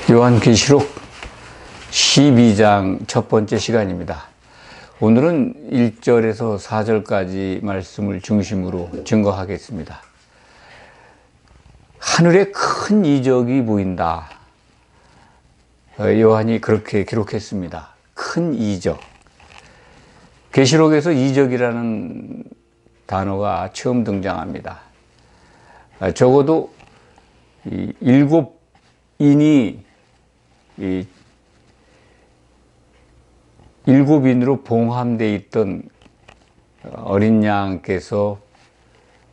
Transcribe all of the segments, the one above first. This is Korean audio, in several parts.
요한계시록 12장 첫 번째 시간입니다. 오늘은 1절에서 4절까지 말씀을 중심으로 증거하겠습니다. 하늘에 큰 이적이 보인다. 요한이 그렇게 기록했습니다. 큰 이적. 계시록에서 이적이라는 단어가 처음 등장합니다. 적어도 일곱 인이 일곱 인으로 봉함되어 있던 어린 양께서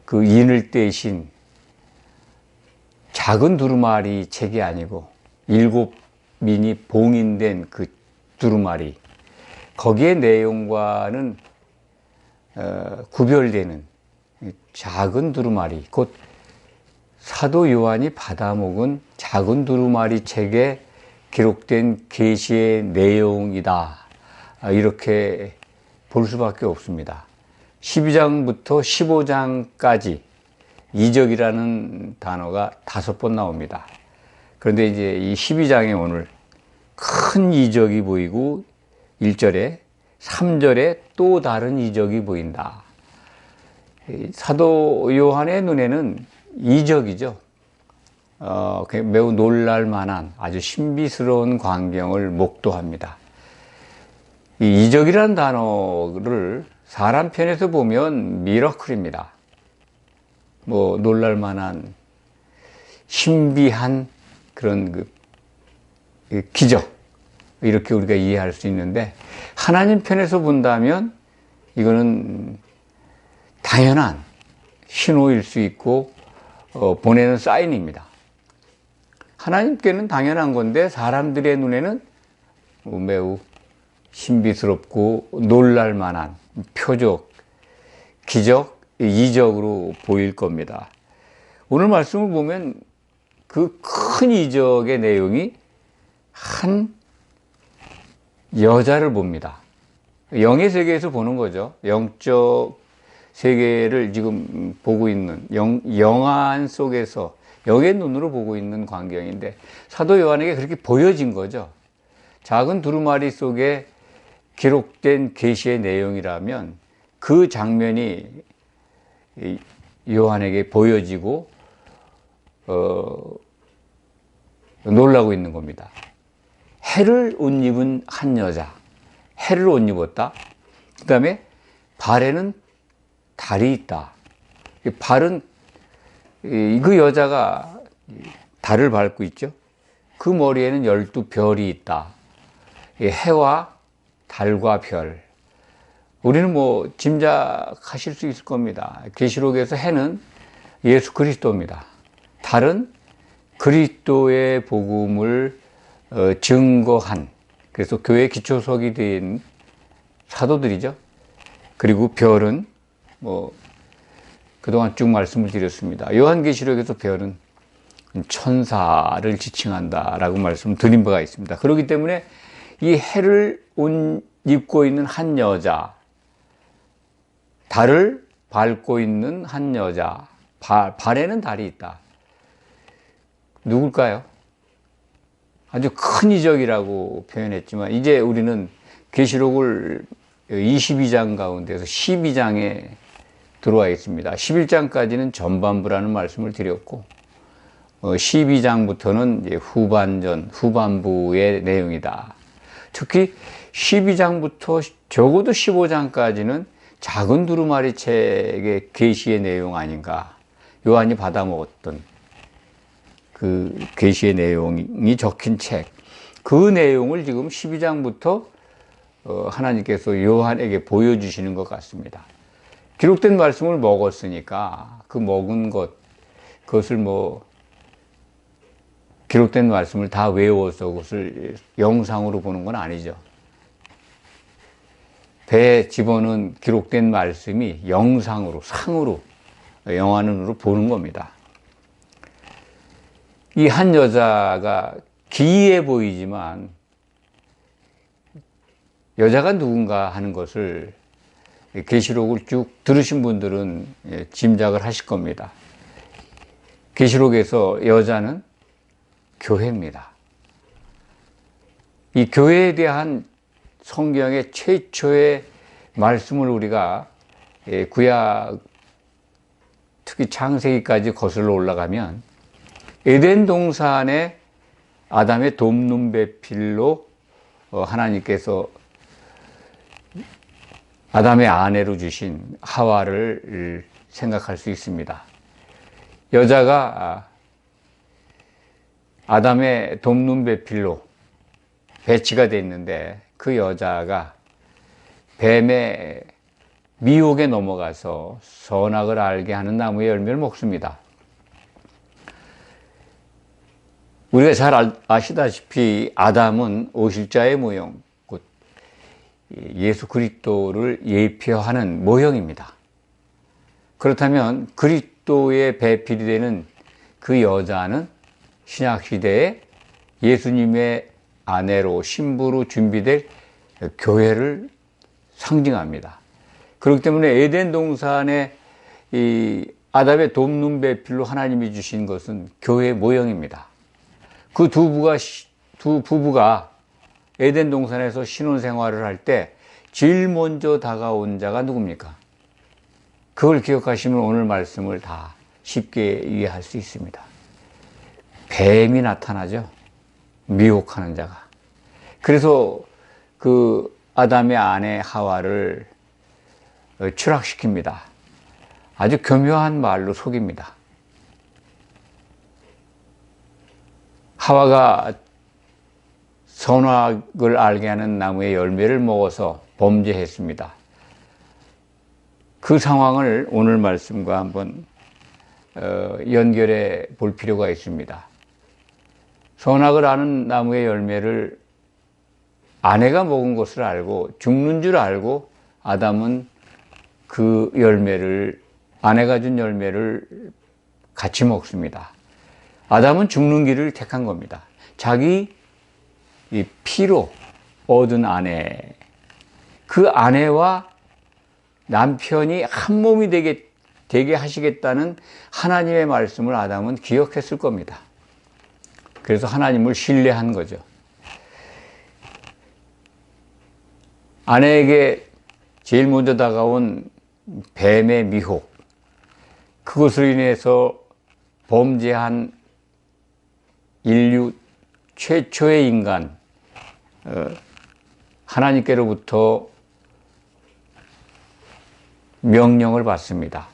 그 인을 떼신 작은 두루마리 책이 아니고 일곱 인이 봉인된 그 두루마리, 거기에 내용과는 구별되는 작은 두루마리, 곧 사도 요한이 받아먹은 작은 두루마리 책에 기록된 계시의 내용이다. 이렇게 볼 수밖에 없습니다. 12장부터 15장까지 이적이라는 단어가 5번 나옵니다. 그런데 이제 이 12장에 오늘 큰 이적이 보이고 1절에 3절에 또 다른 이적이 보인다. 사도 요한의 눈에는 이적이죠. 매우 놀랄 만한 아주 신비스러운 광경을 목도합니다. 이 이적이라는 단어를 사람 편에서 보면 미러클입니다. 놀랄 만한 신비한 그런 기적, 이렇게 우리가 이해할 수 있는데, 하나님 편에서 본다면 이거는 당연한 신호일 수 있고 보내는 사인입니다. 하나님께는 당연한 건데 사람들의 눈에는 매우 신비스럽고 놀랄 만한 표적, 기적, 이적으로 보일 겁니다. 오늘 말씀을 보면 그 큰 이적의 내용이 한 여자를 봅니다. 영의 세계에서 보는 거죠. 영적 세계를 지금 보고 있는 영안 속에서 영의 눈으로 보고 있는 광경인데, 사도 요한에게 그렇게 보여진 거죠. 작은 두루마리 속에 기록된 계시의 내용이라면 그 장면이 요한에게 보여지고 놀라고 있는 겁니다. 해를 옷 입은 한 여자, 해를 옷 입었다. 그 다음에 발에는 달이 있다. 발은 그 여자가 달을 밟고 있죠. 그 머리에는 12별이 있다. 해와 달과 별. 우리는 짐작하실 수 있을 겁니다. 계시록에서 해는 예수 그리스도입니다. 달은 그리스도의 복음을 증거한, 그래서 교회 기초석이 된 사도들이죠. 그리고 별은 그동안 쭉 말씀을 드렸습니다. 요한계시록에서 별은 천사를 지칭한다라고 말씀드린 바가 있습니다. 그렇기 때문에 이 해를 옷 입고 있는 한 여자, 달을 밟고 있는 한 여자, 발에는 달이 있다. 누굴까요? 아주 큰 이적이라고 표현했지만, 이제 우리는 계시록을 22장 가운데서 12장에 들어와 있습니다. 11장까지는 전반부라는 말씀을 드렸고, 12장부터는 이제 후반부의 내용이다. 특히 12장부터 적어도 15장까지는 작은 두루마리 책의 계시의 내용 아닌가. 요한이 받아먹었던 그 계시의 내용이 적힌 책, 그 내용을 지금 12장부터 하나님께서 요한에게 보여주시는 것 같습니다. 기록된 말씀을 먹었으니까 그 먹은 그것을 기록된 말씀을 다 외워서 그것을 영상으로 보는 건 아니죠. 배에 집어넣은 기록된 말씀이 영상으로, 상으로, 영화 눈으로 보는 겁니다. 이 한 여자가 기이해 보이지만 여자가 누군가 하는 것을 계시록을 쭉 들으신 분들은 짐작을 하실 겁니다. 계시록에서 여자는 교회입니다. 이 교회에 대한 성경의 최초의 말씀을 우리가 구약 특히 창세기까지 거슬러 올라가면 에덴 동산에 아담의 돕는 배필로 하나님께서 아담의 아내로 주신 하와를 생각할 수 있습니다. 여자가 아담의 돕는 배필로 배치가 됐는데 그 여자가 뱀의 미혹에 넘어가서 선악을 알게 하는 나무의 열매를 먹습니다. 우리가 잘 아시다시피 아담은 오실자의 모형, 곧 예수 그리스도를 예표하는 모형입니다. 그렇다면 그리스도의 배필이 되는 그 여자는 신약시대에 예수님의 아내로 신부로 준비될 교회를 상징합니다. 그렇기 때문에 에덴 동산에 이 아담의 돕는 배필로 하나님이 주신 것은 교회의 모형입니다. 그 두 부부가 에덴 동산에서 신혼생활을 할 때 제일 먼저 다가온 자가 누굽니까? 그걸 기억하시면 오늘 말씀을 다 쉽게 이해할 수 있습니다. 뱀이 나타나죠. 미혹하는 자가. 그래서 그 아담의 아내 하와를 추락시킵니다. 아주 교묘한 말로 속입니다. 하와가 선악을 알게 하는 나무의 열매를 먹어서 범죄했습니다. 그 상황을 오늘 말씀과 한번 연결해 볼 필요가 있습니다. 선악을 아는 나무의 열매를 아내가 먹은 것을 알고 죽는 줄 알고 아담은 그 열매를, 아내가 준 열매를 같이 먹습니다. 아담은 죽는 길을 택한 겁니다. 자기 이 피로 얻은 아내, 그 아내와 남편이 한 몸이 되게 하시겠다는 하나님의 말씀을 아담은 기억했을 겁니다. 그래서 하나님을 신뢰한 거죠. 아내에게 제일 먼저 다가온 뱀의 미혹, 그것으로 인해서 범죄한 인류 최초의 인간, 하나님께로부터 명령을 받습니다.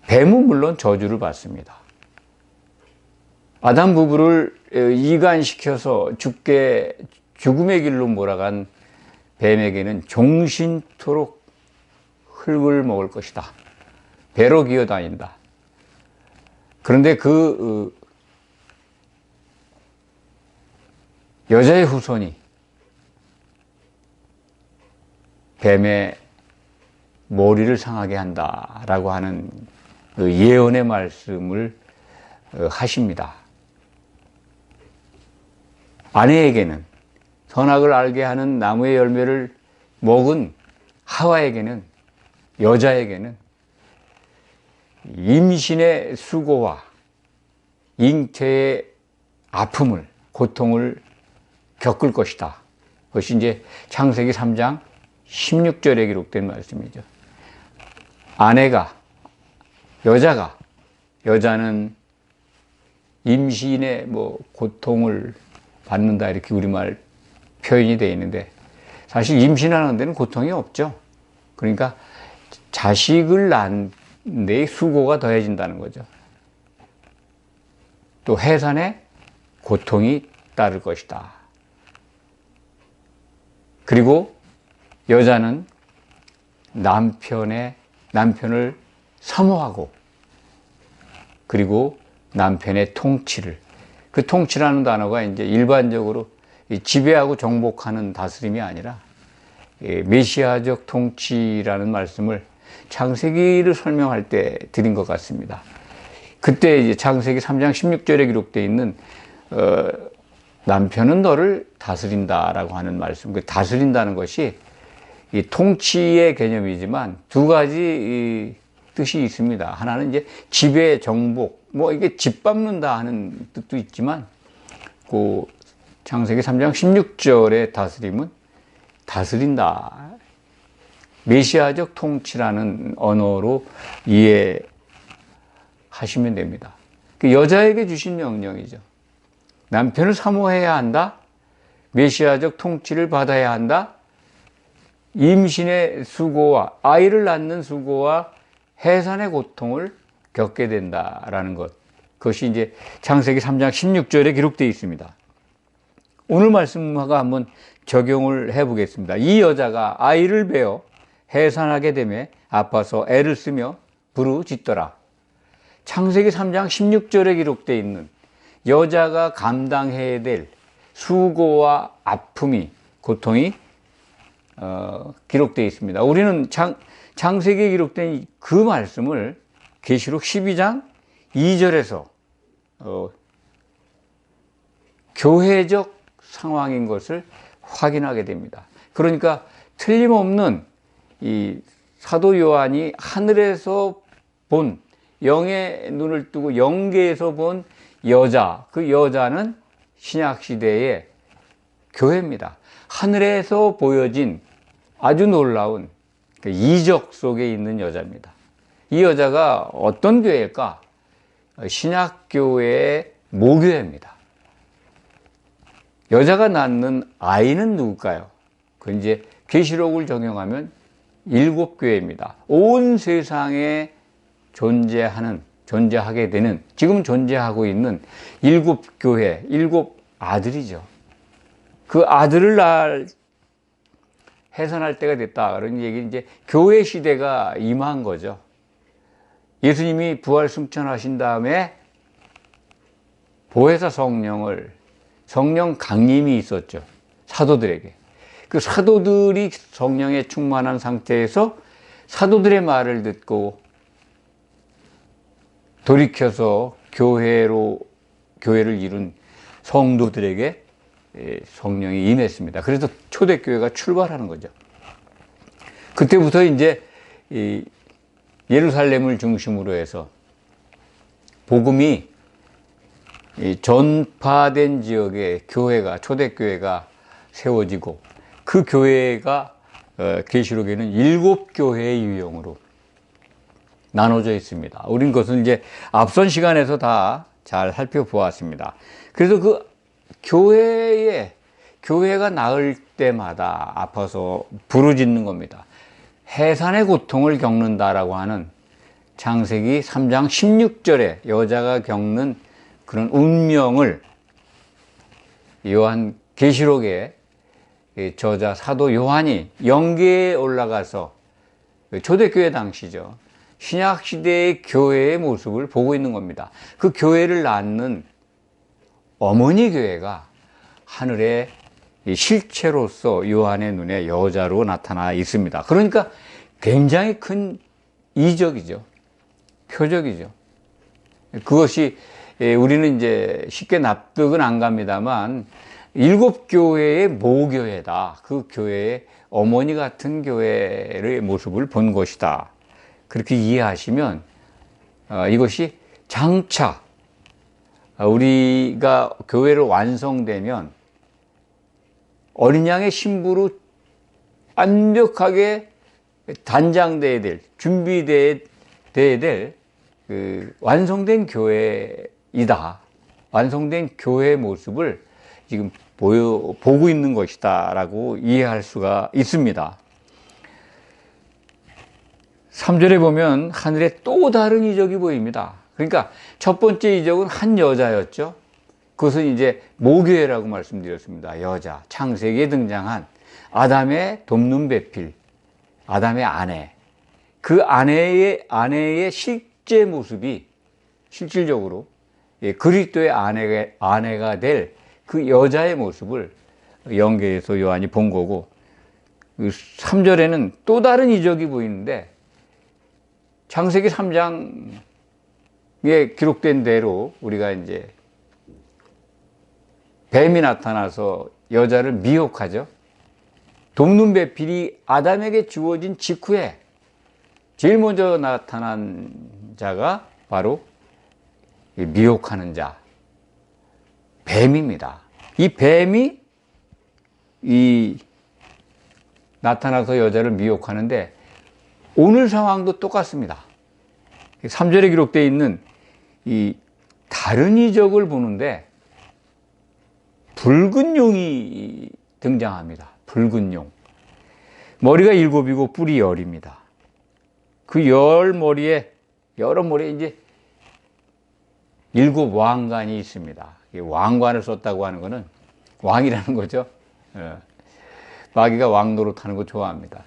뱀은 물론 저주를 받습니다. 아담 부부를 이간시켜서 죽음의 길로 몰아간 뱀에게는 종신토록 흙을 먹을 것이다. 배로 기어다닌다. 그런데 그 여자의 후손이 뱀의 머리를 상하게 한다라고 하는 예언의 말씀을 하십니다. 아내에게는, 선악을 알게 하는 나무의 열매를 먹은 하와에게는, 여자에게는 임신의 수고와 잉태의 아픔을, 고통을 겪을 것이다. 그것이 이제 창세기 3장 16절에 기록된 말씀이죠. 여자는 임신의 고통을 받는다, 이렇게 우리말 표현이 되어 있는데, 사실 임신하는 데는 고통이 없죠. 그러니까 자식을 낳는 데 수고가 더해진다는 거죠. 또 해산에 고통이 따를 것이다. 그리고 여자는 남편을 사모하고, 그리고 남편의 통치를, 그 통치라는 단어가 이제 일반적으로 지배하고 정복하는 다스림이 아니라 메시아적 통치라는 말씀을 창세기를 설명할 때 드린 것 같습니다. 그때 이제 창세기 3장 16절에 기록되어 있는 남편은 너를 다스린다라고 하는 말씀, 그 다스린다는 것이 이 통치의 개념이지만 두 가지 뜻이 있습니다. 하나는 이제 지배, 정복, 이게 짓밟는다 하는 뜻도 있지만, 그 창세기 3장 16절의 다스림은 다스린다. 메시아적 통치라는 언어로 이해하시면 됩니다. 그 여자에게 주신 명령이죠. 남편을 사모해야 한다. 메시아적 통치를 받아야 한다. 임신의 수고와 아이를 낳는 수고와 해산의 고통을 겪게 된다라는 것. 그것이 이제 창세기 3장 16절에 기록되어 있습니다. 오늘 말씀과 한번 적용을 해보겠습니다. 이 여자가 아이를 베어 해산하게 되매 아파서 애를 쓰며 부르짖더라. 창세기 3장 16절에 기록되어 있는 여자가 감당해야 될 수고와 아픔이, 고통이 기록되어 있습니다. 우리는 창세기에 기록된 그 말씀을 계시록 12장 2절에서 교회적 상황인 것을 확인하게 됩니다. 그러니까 틀림없는 이 사도 요한이 하늘에서 본, 영의 눈을 뜨고 영계에서 본 여자, 그 여자는 신약시대의 교회입니다. 하늘에서 보여진 아주 놀라운 이적 속에 있는 여자입니다. 이 여자가 어떤 교회일까? 신약교회의 모교회입니다. 여자가 낳는 아이는 누굴까요? 그 이제 계시록을 적용하면 7교회입니다. 온 세상에 존재하게 되는, 지금 존재하고 있는 7교회, 7아들이죠. 그 아들을 해산할 때가 됐다. 그런 얘기, 이제 교회 시대가 임한 거죠. 예수님이 부활 승천하신 다음에 보혜사 성령 강림이 있었죠. 사도들에게. 그 사도들이 성령에 충만한 상태에서 사도들의 말을 듣고 돌이켜서 교회를 이룬 성도들에게 성령이 임했습니다. 그래서 초대교회가 출발하는 거죠. 그때부터 이제 예루살렘을 중심으로 해서 복음이 전파된 지역에 초대교회가 세워지고, 그 교회가 계시록에는 7교회의 유형으로 나눠져 있습니다. 우린 그것은 이제 앞선 시간에서 다 잘 살펴보았습니다. 그래서 그 교회가 나을 때마다 아파서 부르짖는 겁니다. 해산의 고통을 겪는다라고 하는 창세기 3장 16절에 여자가 겪는 그런 운명을 요한 계시록의 저자 사도 요한이 영계에 올라가서, 초대교회 당시죠, 신약시대의 교회의 모습을 보고 있는 겁니다. 그 교회를 낳는 어머니 교회가 하늘의 실체로서 요한의 눈에 여자로 나타나 있습니다. 그러니까 굉장히 큰 이적이죠. 표적이죠. 그것이 우리는 이제 쉽게 납득은 안 갑니다만 7교회의 모교회다. 그 교회의 어머니 같은 교회의 모습을 본 것이다. 그렇게 이해하시면 이것이 장차 우리가 교회를 완성되면 어린 양의 신부로 완벽하게 단장되어야 될, 준비되어야 될 그 완성된 교회이다. 완성된 교회의 모습을 지금 보고 있는 것이다 라고 이해할 수가 있습니다. 3절에 보면 하늘에 또 다른 이적이 보입니다. 그러니까 첫 번째 이적은 한 여자였죠. 그것은 이제 모교회라고 말씀드렸습니다. 여자, 창세기에 등장한 아담의 돕는 배필, 아담의 아내. 그 아내의 실제 모습이 실질적으로 그리스도의 아내가 될 그 여자의 모습을 영계에서 요한이 본 거고, 3절에는 또 다른 이적이 보이는데, 창세기 3장에 기록된 대로 우리가 이제 뱀이 나타나서 여자를 미혹하죠. 돕는 배필이 아담에게 주어진 직후에 제일 먼저 나타난 자가 바로 미혹하는 자, 뱀입니다. 이 뱀이 나타나서 여자를 미혹하는데 오늘 상황도 똑같습니다. 3절에 기록되어 있는 이 다른 이적을 보는데 붉은 용이 등장합니다. 붉은 용. 머리가 7이고 뿔이 10입니다. 그 여러 머리에 이제 7 왕관이 있습니다. 왕관을 썼다고 하는 것은 왕이라는 거죠. 마귀가 왕 노릇하는 거 좋아합니다.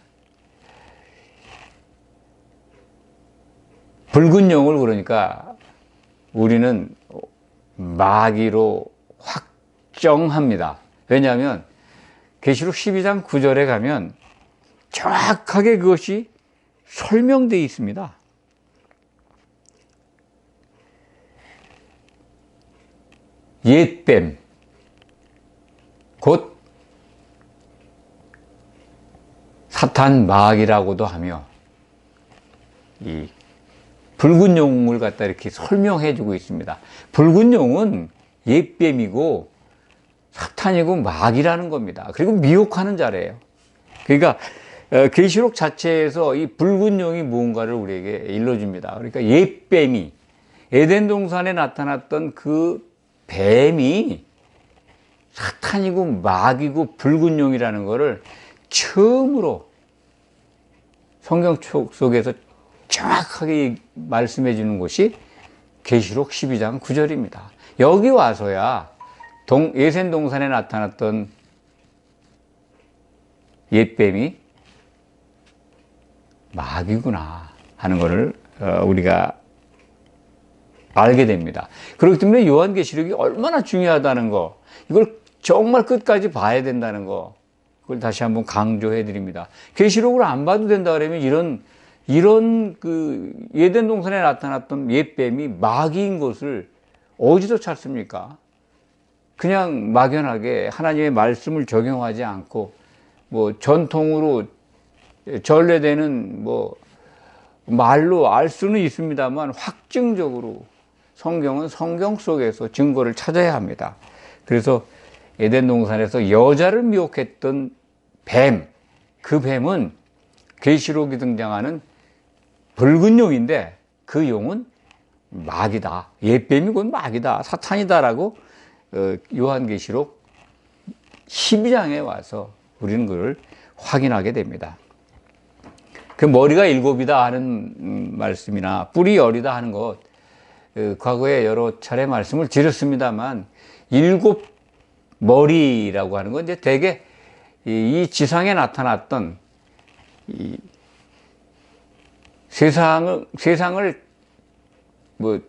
붉은 용을 그러니까 우리는 마귀로 확정합니다. 왜냐하면 계시록 12장 9절에 가면 정확하게 그것이 설명되어 있습니다. 옛뱀, 곧 사탄 마귀라고도 하며 이 붉은 용을 갖다 이렇게 설명해 주고 있습니다. 붉은 용은 옛뱀이고 사탄이고 마귀라는 겁니다. 그리고 미혹하는 자래요. 그러니까 계시록 자체에서 이 붉은 용이 무언가를 우리에게 일러줍니다. 그러니까 옛뱀이 에덴 동산에 나타났던 그 뱀이 사탄이고 마귀고 붉은 용이라는 것을 처음으로 성경 속에서 정확하게 말씀해 주는 것이 계시록 12장 9절입니다. 여기 와서야 에덴 동산에 나타났던 옛뱀이 마귀구나 하는 것을 우리가 알게 됩니다. 그렇기 때문에 요한계시록이 얼마나 중요하다는 거, 이걸 정말 끝까지 봐야 된다는 거, 그걸 다시 한번 강조해 드립니다. 계시록을 안 봐도 된다 그러면 이런 그 에덴 동산에 나타났던 옛뱀이 마귀인 것을 어디서 찾습니까? 그냥 막연하게 하나님의 말씀을 적용하지 않고 뭐 전통으로 전래되는 뭐 말로 알 수는 있습니다만 확증적으로 성경은 성경 속에서 증거를 찾아야 합니다. 그래서 에덴 동산에서 여자를 미혹했던 뱀, 그 뱀은 계시록이 등장하는 붉은 용인데 그 용은 마귀다. 옛뱀이 곧 마귀다. 사탄이다라고 요한계시록 12장에 와서 우리는 그걸 확인하게 됩니다. 그 머리가 7이다 하는 말씀이나 뿔이 10이다 하는 것, 과거에 여러 차례 말씀을 드렸습니다만 7 머리라고 하는 건 이제 대개 이 지상에 나타났던 이 세상을 뭐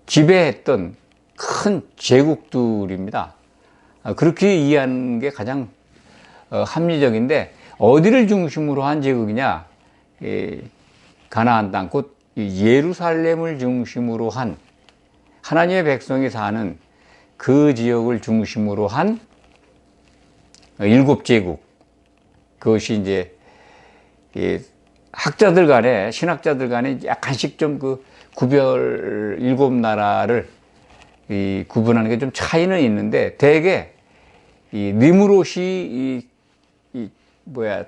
지배했던 큰 제국들입니다. 그렇게 이해하는 게 가장 합리적인데, 어디를 중심으로 한 제국이냐? 가나안 땅, 곧 예루살렘을 중심으로 한 하나님의 백성이 사는 그 지역을 중심으로 한 7제국. 그것이 이제 학자들 간에, 신학자들 간에 약간씩 좀 그 구별, 7나라를 구분하는 게 좀 차이는 있는데, 대개 니무롯이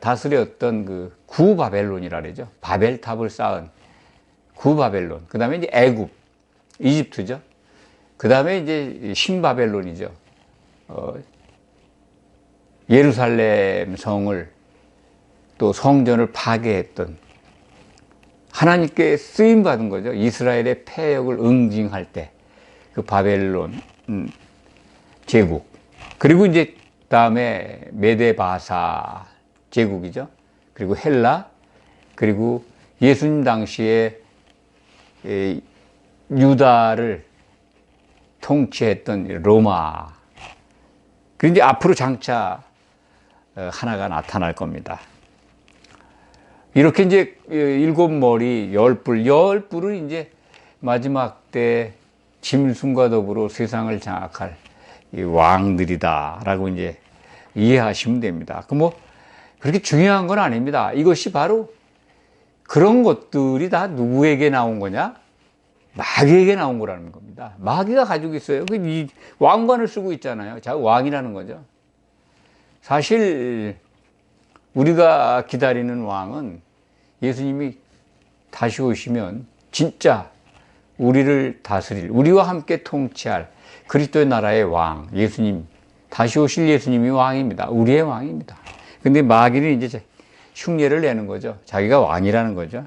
다스렸던 그 구바벨론이라 그러죠. 바벨탑을 쌓은 구바벨론. 그 다음에 이제 애굽, 이집트죠. 그 다음에 이제 신바벨론이죠. 예루살렘 성을 또 성전을 파괴했던, 하나님께 쓰임받은 거죠. 이스라엘의 패역을 응징할 때 그 바벨론 제국. 그리고 이제 다음에 메데바사 제국이죠. 그리고 헬라, 그리고 예수님 당시에 유다를 통치했던 로마. 그리고 이제 앞으로 장차 하나가 나타날 겁니다. 이렇게 이제 7머리 10뿔, 10뿔은 이제 마지막 때 짐승과 더불어 세상을 장악할 이 왕들이다라고 이제 이해하시면 됩니다. 그 뭐 그렇게 중요한 건 아닙니다. 이것이 바로 그런 것들이 다 누구에게 나온 거냐? 마귀에게 나온 거라는 겁니다. 마귀가 가지고 있어요. 이 왕관을 쓰고 있잖아요. 자, 왕이라는 거죠. 사실 우리가 기다리는 왕은 예수님이 다시 오시면 진짜 우리를 다스릴, 우리와 함께 통치할 그리스도의 나라의 왕, 예수님, 다시 오실 예수님이 왕입니다. 우리의 왕입니다. 근데 마귀는 이제 흉내를 내는 거죠. 자기가 왕이라는 거죠.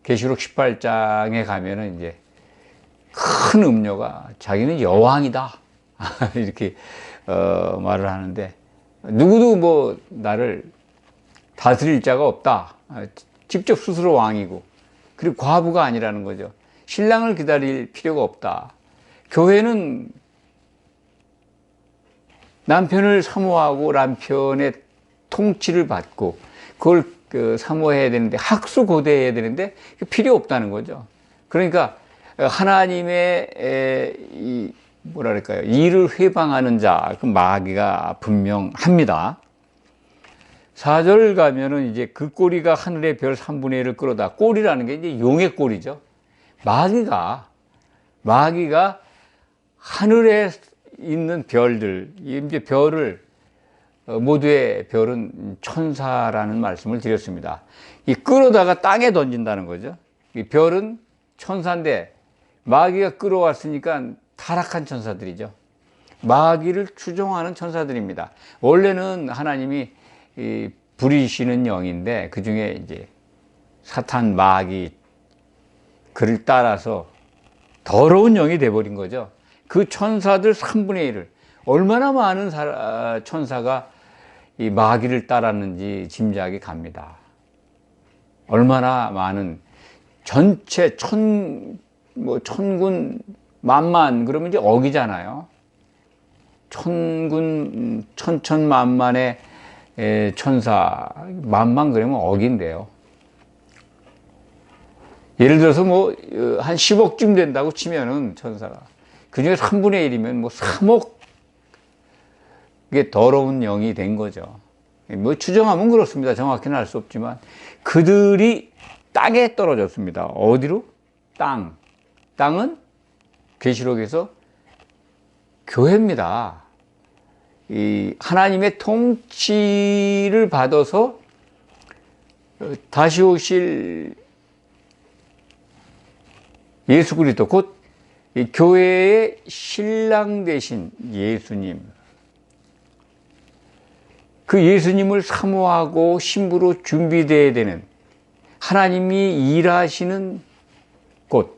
계시록 18장에 가면은 이제 큰 음료가 자기는 여왕이다. 이렇게 말을 하는데, 누구도 뭐 나를 다스릴 자가 없다. 직접 스스로 왕이고, 그리고 과부가 아니라는 거죠. 신랑을 기다릴 필요가 없다. 교회는 남편을 사모하고 남편의 통치를 받고 그걸 사모해야 되는데, 학수고대해야 되는데 필요 없다는 거죠. 그러니까 하나님의 뭐랄까요, 일을 회방하는 자, 그 마귀가 분명합니다. 4절 가면은 이제 그 꼬리가 하늘의 별 3분의 1을 끌어다. 꼬리라는 게 이제 용의 꼬리죠. 마귀가 하늘에 있는 별들, 이제 별을, 모두의 별은 천사라는 말씀을 드렸습니다. 이 끌어다가 땅에 던진다는 거죠. 이 별은 천사인데 마귀가 끌어왔으니까 타락한 천사들이죠. 마귀를 추종하는 천사들입니다. 원래는 하나님이 부리시는 영인데, 그 중에 이제 사탄, 마귀, 그를 따라서 더러운 영이 돼버린 거죠. 그 천사들 3분의 1을, 얼마나 많은 천사가 이 마귀를 따랐는지 짐작이 갑니다. 얼마나 많은, 전체 천군 만만 그러면 이제 억이잖아요. 천군 천천만만의 천사, 만만 그러면 억인데요. 예를 들어서 뭐 한 10억쯤 된다고 치면은 천사가, 그 중에 3분의 1이면 뭐 3억의 더러운 영이 된 거죠. 뭐 추정하면 그렇습니다. 정확히는 알 수 없지만 그들이 땅에 떨어졌습니다. 어디로? 땅은 계시록에서 교회입니다. 이 하나님의 통치를 받아서 다시 오실 예수 그리스도, 곧 이 교회의 신랑 되신 예수님, 그 예수님을 사모하고 신부로 준비되어야 되는, 하나님이 일하시는 곳,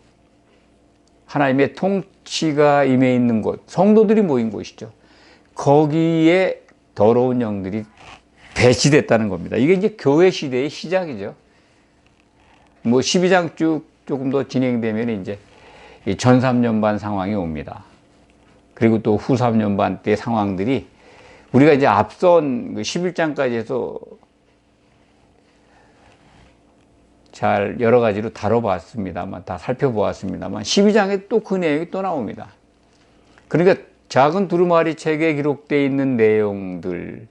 하나님의 통치가 임해 있는 곳, 성도들이 모인 곳이죠. 거기에 더러운 영들이 배치됐다는 겁니다. 이게 이제 교회 시대의 시작이죠. 뭐 12장 조금 더 진행되면 이제 이 전 3년반 상황이 옵니다. 그리고 또 후 3년반 때 상황들이, 우리가 이제 앞선 그 11장까지 해서 잘 여러 가지로 다뤄봤습니다만, 다 살펴보았습니다만, 12장에 또 그 내용이 또 나옵니다. 그러니까 작은 두루마리 책에 기록되어 있는 내용들,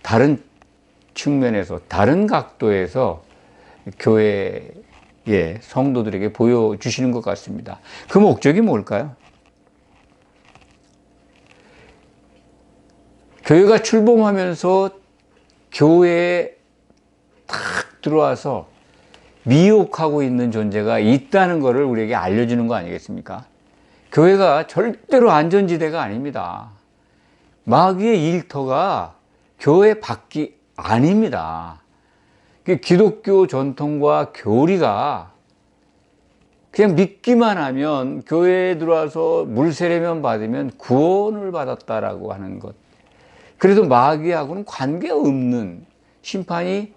다른 측면에서, 다른 각도에서 교회의 성도들에게 보여주시는 것 같습니다. 그 목적이 뭘까요? 교회가 출범하면서 교회에 탁 들어와서 미혹하고 있는 존재가 있다는 것을 우리에게 알려주는 거 아니겠습니까? 교회가 절대로 안전지대가 아닙니다. 마귀의 일터가 교회 밖이 아닙니다. 기독교 전통과 교리가 그냥 믿기만 하면, 교회에 들어와서 물세례면 받으면 구원을 받았다라고 하는 것. 그래서 마귀하고는 관계없는, 심판이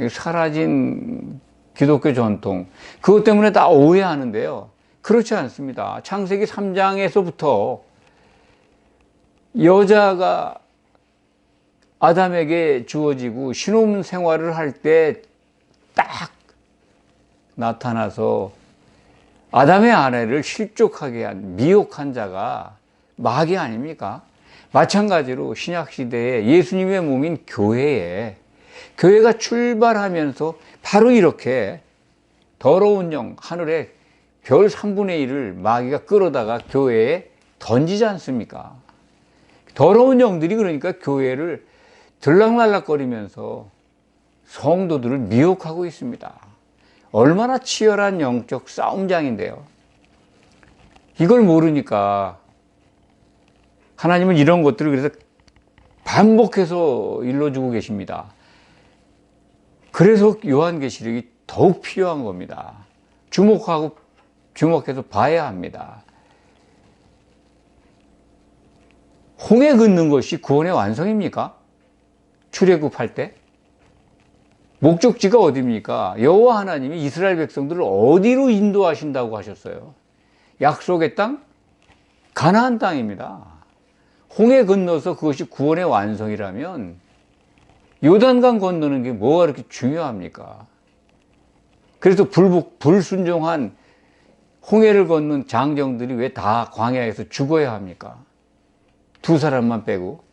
사라진 기독교 전통, 그것 때문에 다 오해하는데요. 그렇지 않습니다. 창세기 3장에서부터 여자가 아담에게 주어지고 신혼 생활을 할 때 딱 나타나서 아담의 아내를 실족하게 한, 미혹한 자가 마귀 아닙니까? 마찬가지로 신약시대에 예수님의 몸인 교회가 출발하면서 바로 이렇게 더러운 영, 하늘에 별 3분의 1을 마귀가 끌어다가 교회에 던지지 않습니까? 더러운 영들이 그러니까 교회를 들락날락거리면서 성도들을 미혹하고 있습니다. 얼마나 치열한 영적 싸움장인데요. 이걸 모르니까 하나님은 이런 것들을 그래서 반복해서 일러주고 계십니다. 그래서 요한계시록이 더욱 필요한 겁니다. 주목해서 봐야 합니다. 홍해 긋는 것이 구원의 완성입니까? 출애굽할 때? 목적지가 어디입니까? 여호와 하나님이 이스라엘 백성들을 어디로 인도하신다고 하셨어요? 약속의 땅? 가나안 땅입니다. 홍해 건너서 그것이 구원의 완성이라면 요단강 건너는 게 뭐가 그렇게 중요합니까? 그래서 불순종한 홍해를 걷는 장정들이 왜 다 광야에서 죽어야 합니까? 2사람만 빼고.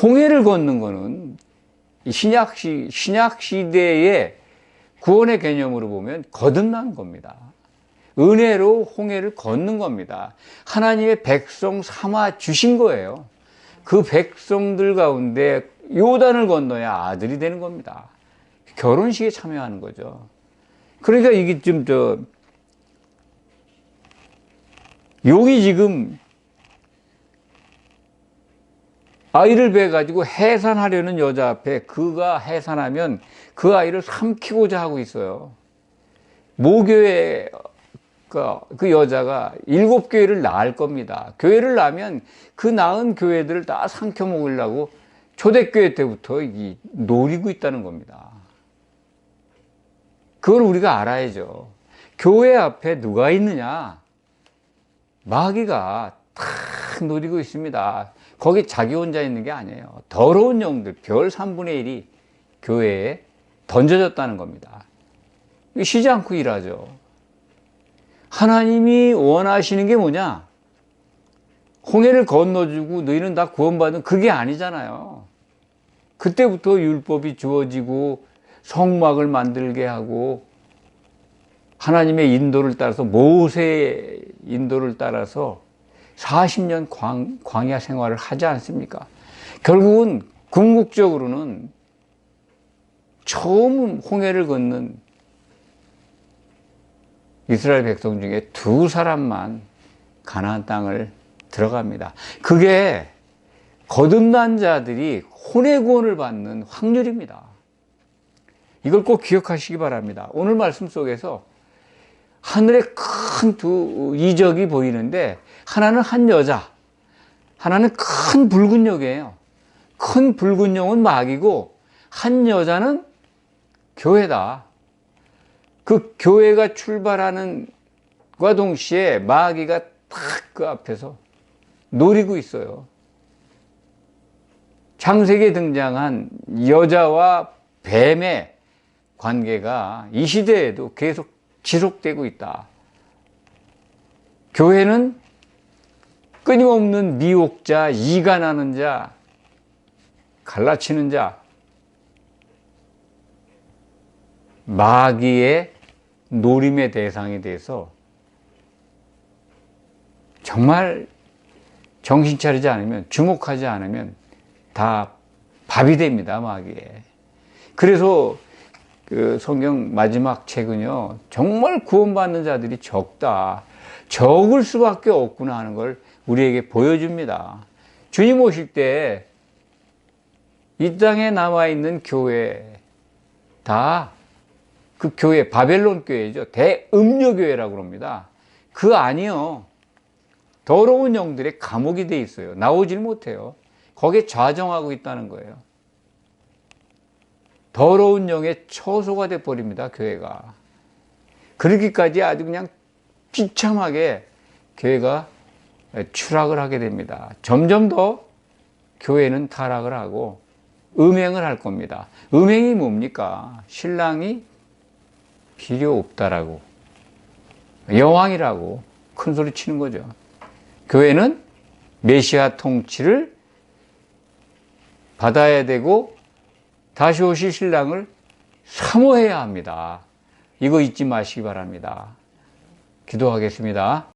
홍해를 걷는 거는 신약 시대의 구원의 개념으로 보면 거듭난 겁니다. 은혜로 홍해를 걷는 겁니다. 하나님의 백성 삼아 주신 거예요. 그 백성들 가운데 요단을 건너야 아들이 되는 겁니다. 결혼식에 참여하는 거죠. 그러니까 이게 용이 지금 아이를 배가지고 해산하려는 여자 앞에 그가 해산하면 그 아이를 삼키고자 하고 있어요. 모교회 그 여자가 7교회를 낳을 겁니다. 교회를 낳으면 그 낳은 교회들을 다 삼켜 먹으려고 초대교회 때부터 노리고 있다는 겁니다. 그걸 우리가 알아야죠. 교회 앞에 누가 있느냐? 마귀가 탁 노리고 있습니다. 거기 자기 혼자 있는 게 아니에요. 더러운 영들, 별 3분의 1이 교회에 던져졌다는 겁니다. 쉬지 않고 일하죠. 하나님이 원하시는 게 뭐냐? 홍해를 건너주고 너희는 다 구원받은 그게 아니잖아요. 그때부터 율법이 주어지고 성막을 만들게 하고 하나님의 인도를 따라서 모세의 인도를 따라서 40년 광야 생활을 하지 않습니까? 결국은 궁극적으로는 처음 홍해를 걷는 이스라엘 백성 중에 2사람만 가나안 땅을 들어갑니다. 그게 거듭난 자들이 혼의 구원을 받는 확률입니다. 이걸 꼭 기억하시기 바랍니다. 오늘 말씀 속에서 하늘에 큰 2 이적이 보이는데 하나는 한 여자, 하나는 큰 붉은 용이에요. 큰 붉은 용은 마귀고 한 여자는 교회다. 그 교회가 출발하는 과 동시에 마귀가 딱 그 앞에서 노리고 있어요. 창세기에 등장한 여자와 뱀의 관계가 이 시대에도 계속 지속되고 있다. 교회는 끊임없는 미혹자, 이간하는 자, 갈라치는 자, 마귀의 노림의 대상이 돼서 정말 정신 차리지 않으면, 주목하지 않으면 다 밥이 됩니다, 마귀에. 그래서 그 성경 마지막 책은요, 정말 구원받는 자들이 적다. 적을 수밖에 없구나 하는 걸 우리에게 보여줍니다. 주님 오실 때 이 땅에 남아있는 교회, 다 그 교회, 바벨론 교회죠. 대음료교회라고 합니다. 그 안이요, 더러운 영들의 감옥이 돼 있어요. 나오질 못해요. 거기에 좌정하고 있다는 거예요. 더러운 영의 처소가 돼버립니다, 교회가. 그러기까지 아주 그냥 비참하게 교회가 추락을 하게 됩니다. 점점 더 교회는 타락을 하고 음행을 할 겁니다. 음행이 뭡니까? 신랑이 필요 없다라고, 여왕이라고 큰 소리 치는 거죠. 교회는 메시아 통치를 받아야 되고 다시 오실 신랑을 사모해야 합니다. 이거 잊지 마시기 바랍니다. 기도하겠습니다.